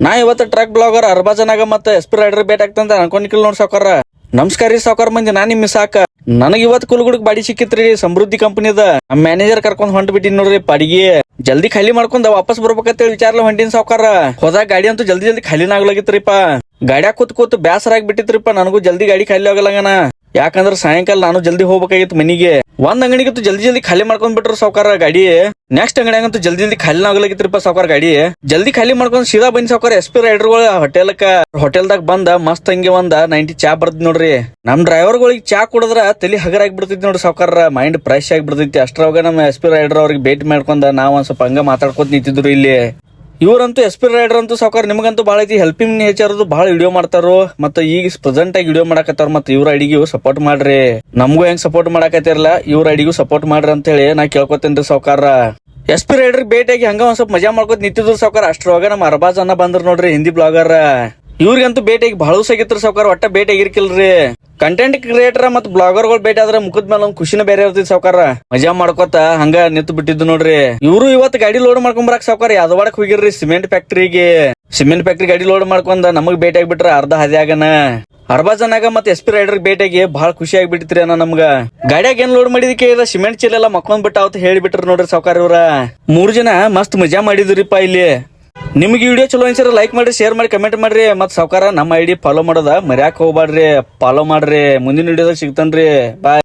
ನಾ ಇವತ್ತು truck blogger ಅರ್ಬಾಜನಾಗ ಮತ್ತೆ ಎಸ್ಪಿ ರೈಡರ್ ಭೇಟಿ ಆಗ್ತಂತ ಅನ್ಕೊಂಡಿಲ್ ನೋಡ್ ಸಾವ್ಕಾರ. ನಮಸ್ಕಾರ ರೀ ಸಾವ್ಕಾರ ಮಂದಿ, ನಾನ್ ನಿಮ್ ಸಾಕ. ನನಗ್ ಇವತ್ ಕುಲ್ಗುಡಕ್ ಬಾಡಿ ಸಿಕ್ಕಿತ್ರಿ ಸಮೃದ್ಧಿ ಕಂಪನಿದ. ನಮ್ ಮ್ಯಾನೇಜರ್ ಕರ್ಕೊಂಡ್ ಹೊಂಟ್ ಬಿಟ್ಟಿನ್ ನೋಡ್ರಿ ಪಾಡಿಗೆ. ಜಲ್ದಿ ಖಾಲಿ ಮಾಡ್ಕೊಂಡ್ ವಾಪಸ್ ಬರ್ಬೇಕಂತ ವಿಚಾರಲ್ಲ ಹೊಂಟಿನ್ ಸಾವ್ಕಾರ. ಹೋದಾಗ ಗಾಡಿ ಅಂತೂ ಜಲ್ದಿ ಖಾಲಿನ ಆಗ್ಲಾಗಿತ್ರಿಪ್ಪ. ಗಾಡ್ಯಾಗ ಕೂತ್ ಬ್ಯಾಸರ ಆಗ್ಬಿಟ್ಟಿತ್ರಿಪ್ಪ. ನನಗೂ ಜಲ್ದಿ ಗಾಡಿ ಖಾಲಿ ಆಗಲಾಗನ. ಯಾಕಂದ್ರ ಸಾಯಂಕಾಲ ನಾನು ಜಲ್ದಿ ಹೋಗ್ಬೇಕಾಗಿತ್ತು ಮನಿಗೆ. ಒಂದ್ ಅಂಗಡಿಗಂತೂ ಜಲ್ದಿ ಖಾಲಿ ಮಾಡ್ಕೊಂಡ್ ಬಿಟ್ರು ಸಾವ್ಕಾರ ಗಾಡಿ. ನೆಕ್ಸ್ಟ್ ಅಂಗಡಿಯಾಗಂತೂ ಜಲ್ದಿ ಖಾಲಿನ ಆಗ್ಲಾಗಿತ್ರಿಪ್ಪ ಸಾವ್ಕಾರ ಗಾಡಿ. ಜಲ್ದಿ ಖಾಲಿ ಮಾಡ್ಕೊಂಡ್ ಸೀದಾ ಬಂದ್ ಸಾವ್ಕಾರ ಎಸ್ ಪಿ ರೈಡರ್ಗಳು ಹೋಟೆಲ್ದಾಗ ಬಂದ ಮಸ್ತ್ ಹಂಗೆ ಒಂದ 90 ಚಾ ಬರ್ದ್ ನೋಡ್ರಿ. ನಮ್ ಡ್ರೈವರ್ಗಳಿಗೆ ಚಾ ಕುಡಿದ್ರ ತಲಿ ಹಗರ ಆಗ್ಬಿಡ್ತೈತಿ ನೋಡ್ರಿ ಸಾವ್ಕಾರ. Mind fresh ಆಗ್ಬಿಡ್ತೈತಿ. ಅಷ್ಟ್ರವಾಗ ನಮ್ಮ ಎಸ್ ಪಿ ರೈಡರ್ ಅವ್ರಿಗೆ ಭೇಟಿ ಮಾಡ್ಕೊಂಡ ನಾವ್ ಒಂದ್ ಸ್ವಲ್ಪ ಹಂಗ ಮಾತಾಡ್ಕೊತ ನಿಂತಿದ್ರು ಇಲ್ಲಿ. ಇವ್ರಂತೂ ಎಸ್ ಪಿ ರೈಡರ್ ಅಂತೂ ಸಾವ್ಕಾರ ನಿಮ್ಗಂತೂ ಬಹಳ ಐತಿ ಹೆಲ್ಪಿಂಗ್ ನೇಚರ್ ಬಹಳ ವಿಡಿಯೋ ಮಾಡ್ತಾರೋ. ಮತ್ತೆ ಈಗ ಪ್ರೆಸೆಂಟ್ ಆಗಿ ವಿಡಿಯೋ ಮಾಡಕತ್ತಾರ. ಮತ್ತೆ ಇವ್ರ ಐಡಿಗೂ ಸಪೋರ್ಟ್ ಮಾಡ್ರಿ. ನಮಗೂ ಹೆಂಗ್ ಸಪೋರ್ಟ್ ಮಾಡಕತ್ತಿರಲ್ಲ ಇವ್ರ ಐಡಿಗೂ ಸಪೋರ್ಟ್ ಮಾಡ್ರಿ ಅಂತ ಹೇಳಿ ನಾ ಕೇಳ್ಕೊತೇನ್ರಿ ಸಾವ್ಕಾರ. ಎಸ್ ಪಿ ರೈಡರ್ ಭೇಟಿಯಾಗಿ ಹಂಗ ಒಂದ್ ಸ್ವಲ್ಪ ಮಜಾ ಮಾಡ್ಕೊತ ನಿಂತಿದ್ರು ಸಾವ್ಕಾರ. ಅಷ್ಟ್ರೊಳಗ ನಮ್ಮ ಅರ್ಬಾಜ್ ಅನ್ನ ಬಂದ್ರ ನೋಡ್ರಿ ಹಿಂದಿ ಬ್ಲಾಗರ್. ಇವ್ರಿಗಂತೂ ಭೇಟಿಯಾಗಿ ಬಹಳ ಆಗಿತ್ರಿ ಸಾವ್ಕಾರ. ಒಟ್ಟ ಭೇಟಿ ಆಗಿರ್ಕಿಲ್ರಿ. ಕಂಟೆಂಟ್ ಕ್ರಿಯೇಟರ್ ಮತ್ ಬ್ಲಾಗರ್ ಗಳು ಭೇಟಿ ಆದ್ರ ಮುಖದ ಮೇಲೆ ಒಂದ್ ಖುಷಿನ ಬೇರೆ ಇರ್ತೈತಿ ಸಾವ್ಕಾರ. ಮಜಾ ಮಾಡ್ಕೊತ ಹಂಗ ನಿಂತು ಬಿಟ್ಟಿದ್ದು ನೋಡ್ರಿ. ಇವ್ರು ಇವತ್ತು ಗಾಡಿ ಲೋಡ್ ಮಾಡ್ಕೊಂಡ್ ಬರಕ್ ಸಾವ್ಕಾರ ಯಾದವಾಡಕ್ ಹೋಗಿರ್ರಿ ಸಿಮೆಂಟ್ ಫ್ಯಾಕ್ಟ್ರಿ ಗಾಡಿ ಲೋಡ್ ಮಾಡ್ಕೊಂಡ ನಮಗ್ ಭೇಟಿ ಆಗ್ಬಿಟ್ರ ಅರ್ಧ ಹದ್ಯಾಗನ. ಅರ್ಬಾಜನಾಗ ಮತ್ತೆ ಎಸ್ ಪಿ ರೈಡರ್ ಭೇಟಿಯಾಗಿ ಬಹಳ ಖುಷಿ ಆಗ್ಬಿಟ್ಟಿತ್ರಿ ಅಣ್ಣ ನಮ್ಗ. ಗಾಡಿಯಾಗ ಏನ್ ಲೋಡ್ ಮಾಡಿದಕ್ಕೆ ಸಿಮೆಂಟ್ ಚೀಲ ಎಲ್ಲ ಮಕ್ಕೊಂಡ್ ಬಿಟ್ಟ ಅಂತ ಹೇಳಿಬಿಟ್ರ ನೋಡ್ರಿ ಸಾವ್ಕಾರ ಇವ್ರ. 3 ಜನ ಮಸ್ತ್ ಮಜಾ ಮಾಡಿದ್ರಿಪ್ಪ ಇಲ್ಲಿ. ನಿಮ್ಗೆ ವಿಡಿಯೋ ಚಲೋ ಅನ್ಸಿರ ಲೈಕ್ ಮಾಡ್ರಿ, ಶೇರ್ ಮಾಡಿ, ಕಮೆಂಟ್ ಮಾಡ್ರಿ. ಮತ್ ಸಾವ್ಕಾರ ನಮ್ಮ ಐಡಿ ಫಾಲೋ ಮಾಡೋದ ಮರ್ಯಾಕ್ ಹೋಗ್ಬಾಡ್ರಿ. ಫಾಲೋ ಮಾಡ್ರಿ. ಮುಂದಿನ ವಿಡಿಯೋದಾಗ ಸಿಗ್ತಾನ್ರಿ. ಬಾಯ್.